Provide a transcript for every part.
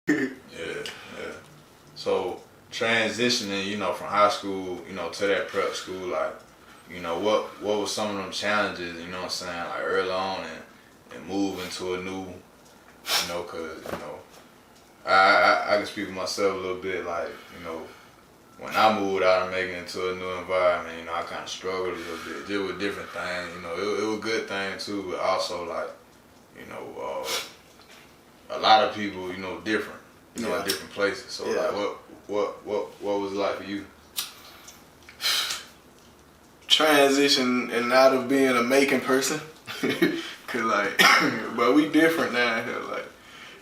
Yeah. So transitioning, from high school, to that prep school, like, what was some of them challenges, what I'm saying, like early on and moving to a new, cause, I can speak for myself a little bit, like, when I moved out of Macon into a new environment, I kind of struggled a little bit, just with different things, it was a good thing too, but also like, a lot of people, different, in different places. So like, what was it like for you? Transition and out of being a Macon person, cause like, but we different now here, like,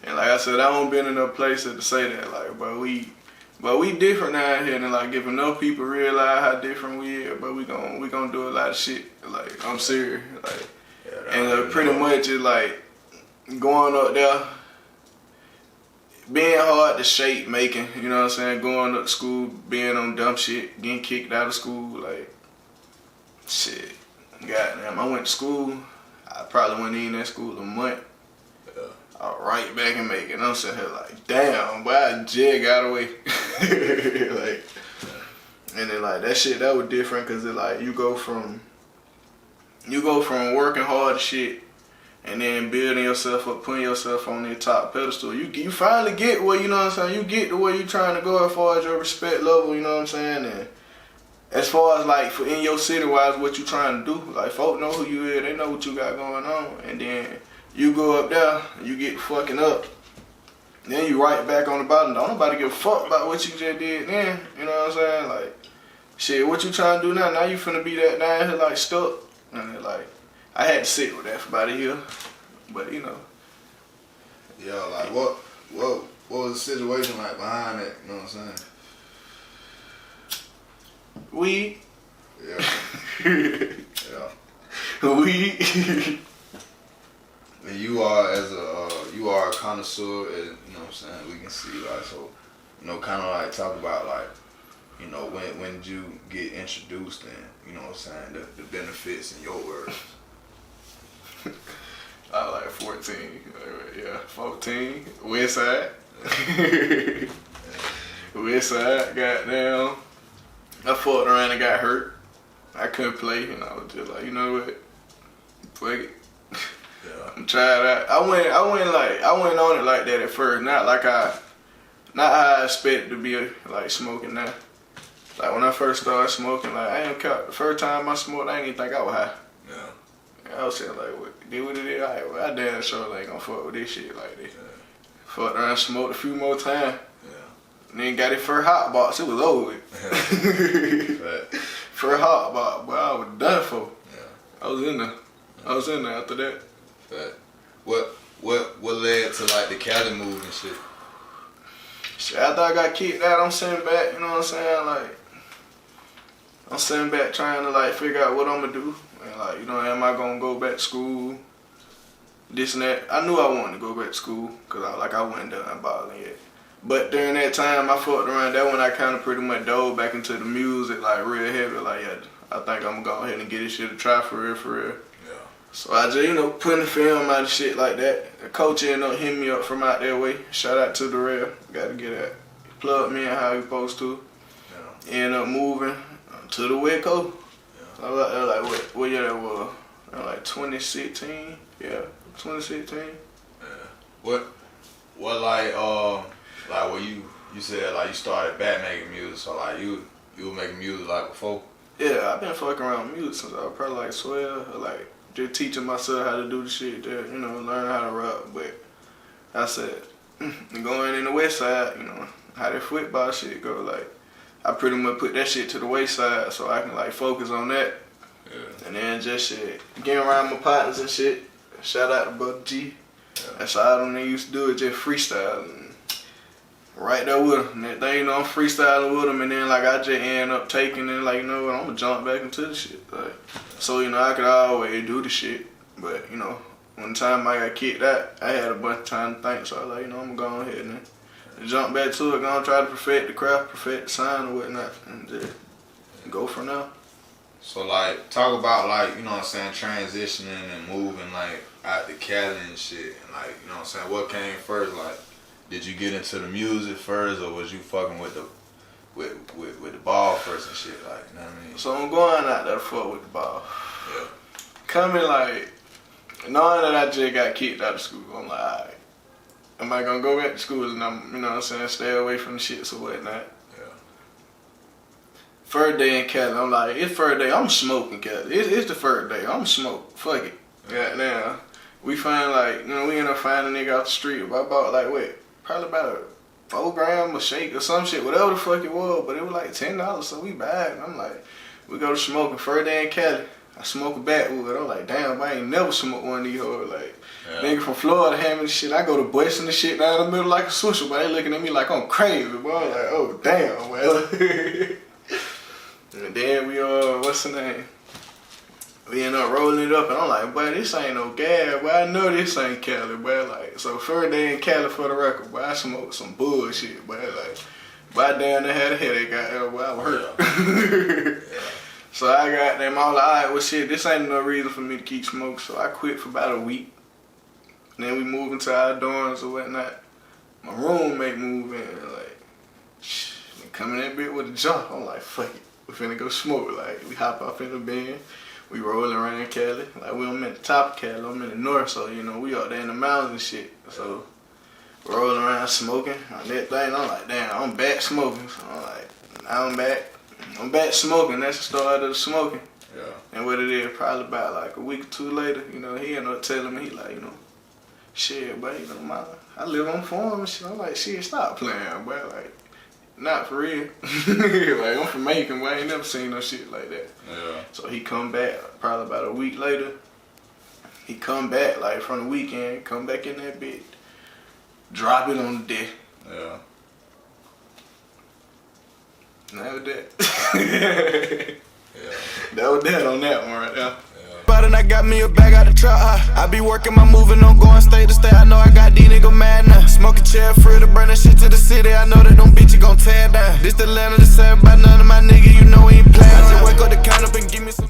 and like I said, I don't been in no place to say that, like, but we different now here, and like if enough people realize how different we are, but we gonna do a lot of shit, like I'm serious, like, and pretty much it's like going up there. Being hard to shape, Macon, you know what I'm saying? Going up to school, being on dumb shit, getting kicked out of school, like, shit. Goddamn, I went to school, I probably went in that school a month. I was right back in Macon. I'm sitting here like, damn, boy, I just got away. Like, and then like that shit, that was different because it like you go from working hard shit and then building yourself up, putting yourself on the top pedestal. You finally get where, you know what I'm saying, you get to where you trying to go as far as your respect level, you know what I'm saying? And as far as like for in your city wise what you trying to do, like folk know who you is, they know what you got going on. And then you go up there, you get fucking up. Then you right back on the bottom. Don't nobody give a fuck about what you just did then, you know what I'm saying? Like, shit, what you trying to do now? Now you finna be that down here like stuck. And then like, I had to sit with that for about a year, but Yeah, like what was the situation like behind that? You know what I'm saying? Weed. Yeah. Yeah. Weed. And you are a connoisseur, and you know what I'm saying. We can see like so, kind of like talk about like, when did you get introduced and you know what I'm saying the benefits in your words. I was like 14, yeah, 14, West Side. West Side, goddamn. I fucked around and got hurt. I couldn't play, and I was just like, you know what, fuck it. Yeah. I'm trying out. I went on it like that at first, not how I expected to be like smoking now. Like when I first started smoking, like I ain't count. The first time I smoked, I didn't even think I was high. Yeah. I was saying like, what it is? I damn sure ain't gonna fuck with this shit like this. Yeah. Fucked around, smoked a few more times. Yeah. And then got it first hot box. It was over with. Yeah. First hot box, but I was done for. Yeah. I was in there after that. But what led to like the Cali move and shit? Shit, after I got kicked out, I'm sitting back, you know what I'm saying? Like, I'm sitting back trying to like figure out what I'm gonna do. And like, am I gonna go back to school? This and that. I knew I wanted to go back to school because I wasn't done balling yet. But during that time, I fucked around. That when I kind of pretty much dove back into the music like real heavy. Like, yeah, I think I'm gonna go ahead and get this shit a try for real. So I just, putting the film out and shit like that. The coach ended up hitting me up from out that way. Shout out to the rail. Gotta get that. Plugged me in how he supposed to. Yeah. Ended up moving to the West Coast. Yeah. So like what year that was? Like 2016. Yeah, 2016. Yeah. What like when you said like you started back making music, so like you were making music like before? Yeah, I've been fucking around with music since I was probably like 12, or like just teaching myself how to do the shit there, learning how to rap. But I said, going in the West Side, how that football shit go, like, I pretty much put that shit to the wayside so I can like focus on that. Yeah. And then just shit, getting around my partners and shit. Shout out to Buck G. Yeah. That's all them they used to do, is just freestyle. And right there with them. And they, I'm freestyling with them, and then like I just end up taking it, like, I'm gonna jump back into the shit. Like, so, I could always do the shit. But, one time I got kicked out, I had a bunch of time to think, so I was like, I'm gonna go ahead and jump back to it, gonna try to perfect the craft, perfect the sound or whatnot, and just go from there. So like, talk about like, transitioning and moving like out to Cali and shit, and like, what came first, like did you get into the music first, or was you fucking with the ball first and shit? Like, you know what I mean? So I'm going out there to fuck with the ball. Yeah. Coming like, knowing that I just got kicked out of school, I'm like, alright, am I gonna go back to school and I'm, you know what I'm saying, stay away from the shits or whatnot? Yeah. First day in Cali, I'm like, it's first day, I'm smoking Cali. It's the first day, I'm smoking, fuck it. Yeah, now, we find like, you know, we end up finding a nigga off the street. I bought like, probably about a 4 gram of shake or some shit, whatever the fuck it was, but it was like $10, so we buy it. I'm like, we go to smoking, first day in Cali. I smoke a backwood. I'm like, damn, I ain't never smoked one of these hoes. Like, nigga from Florida having shit. I go to busting the shit down the middle like a swisher, but they looking at me like I'm crazy, boy. I'm like, oh, damn, well. And then we, what's the name? We end up rolling it up, and I'm like, boy, this ain't no gas, boy. I know this ain't Cali, boy. Like, so first day in Cali for the record, boy, I smoked some bullshit, boy. Like, boy, damn, I had a headache out there, boy. I was hurt. Yeah. So I got them all like, alright, well shit, this ain't no reason for me to keep smoking. So I quit for about a week. And then we moved into our dorms or whatnot. My roommate moved in, like, shh, coming in bit with a jump. I'm like, fuck it, we finna go smoke. Like, we hop off in the van, we rolling around Cali. Like, we don't in the top of Cali, I'm in the north, so you know, we out there in the mountains and shit. So, rolling around smoking. On that thing, I'm like, damn, I'm back smoking. So I'm like, now I'm back smoking. That's the start of the smoking. Yeah. And what it is, probably about like a week or two later, you know, he ended up telling me, he like, you know, shit, boy, you know, I live on farm and shit. I'm like, shit, stop playing, boy. Like, not for real. Like, I'm from Macon, boy. I ain't never seen no shit like that. Yeah. So he come back probably about a week later. He come back, like, from the weekend, come back in that bitch, drop it on the deck. Yeah. That was that. Yeah. That was that on that one right there. But and I got me a bag out the trap. I be working my moving on going state to state. I know I got these niggas mad now. Smoking chair free to bring that shit to the city. I know that them bitches gon' tear down. This the land of the same, but none of my niggas, you know we ain't playing.